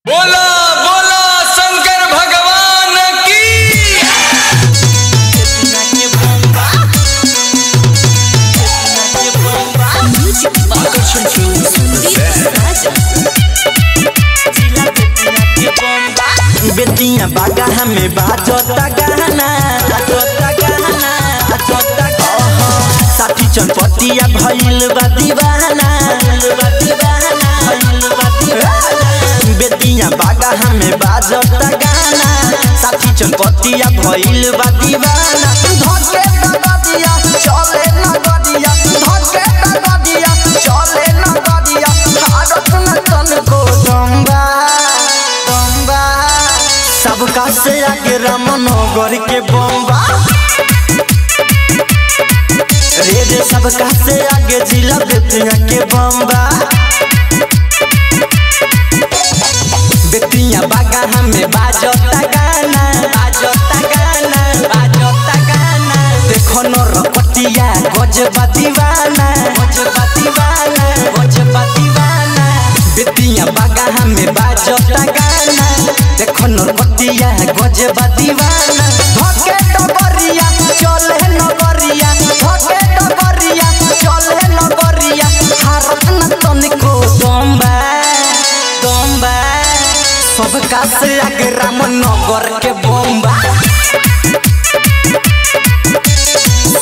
बोला बोला शंकर भगवान की। बेटियां बागा हमें बाजता गाना साथी चनपतिया भइल बा दीवाना बेटियां बागा हमें बाजता गाना साथी चनपतिया भइल बा दीवाना धके दगदिया चले न गदिया धके दगदिया चले न गदिया भारत न तन को दंगा सबका से आगे रामनगर के बम्बा रे सबका से आगे जिला बेतिया के बम्बा बेतिया बागा हमें बाजता गाना देखो न रपटिया गजबा दीवाना बेतिया बागा हमें बाजता गाना देखो न रपटिया गजबा दीवाना धके डबरिया चले नगरिया धके डबरिया चले नगरिया भारत न तनिको दम्बा सबका से आगे रामनगर के बम्बा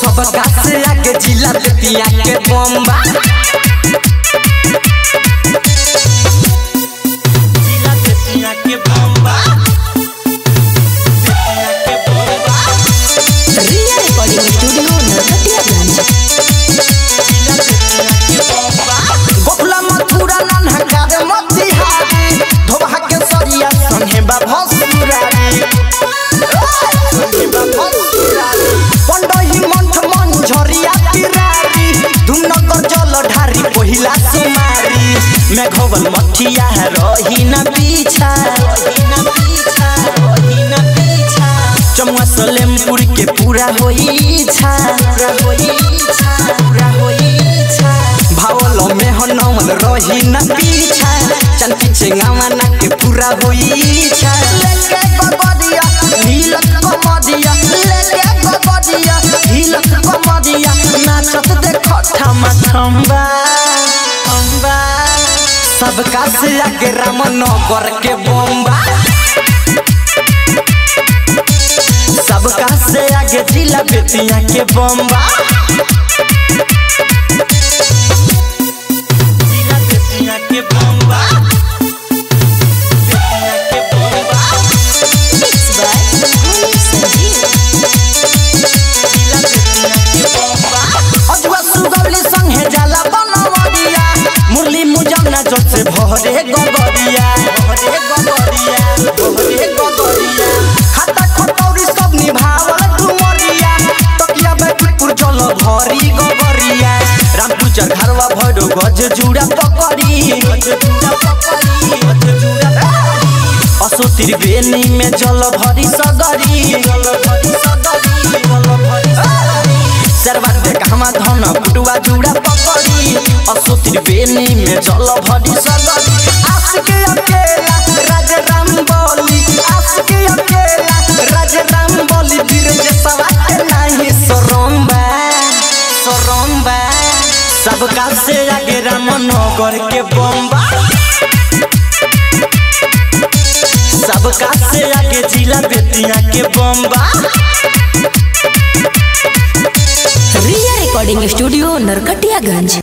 सबका से आगे जिला बेतिया के बम्बा जिला बेतिया के बम्बा रिया रिकॉर्डिंग स्टूडियो नरकटियागंज। गोखला मथुरा नन्हा रे मोतिहारी धोबा के सरिया संगे बा भसुरारी पंडही मंठ मंझरिया तिरारी धुमनगर जल ढारी पहिला सुमारी मेघवल मठिया रही न पीछा चमुआ सलेमपुर के पूरा होई छा भावल में हनमल रही न पीछा चल पीछे गावना के पूरा होई छा लेके गगदिया हिलत कमदिया लेके गगदिया हिलत कमदिया नाचत देखो थम्बा सबका से आगे रामनगर के बम्बा सबका से आगे जिला बेतिया के बम्बा जिला बेतिया के बम्बा Mixed by Monik Sanjeev। जिला बेतिया के बम्बा अजवा सुगौली संगे जाला बनवरिया मुरली मुजौना जल से भरे गगरिया खाता खटौरी सब निभावल डुमरिया तकिया बैकुटपुर जल भरी गगरिया रामपूजा घरवा भरो गज जुड़ा पकड़ी असो त्रिवेणी में जल भरी सगरी सरवार दे कहमा धन कुटुआ जुड़ा पकड़ी असो त्रिवेणी में जल भरी सगरी आशिक अकेला राज राम बोली आशिक अकेला राज राम बोली धीरे जे सवाके नहीं सरम्बा सबका से आगे रामनगर के बम्बा सबका से आगे जिला बेतिया के बम्बा रिया रिकॉर्डिंग स्टूडियो नरकटियागंज।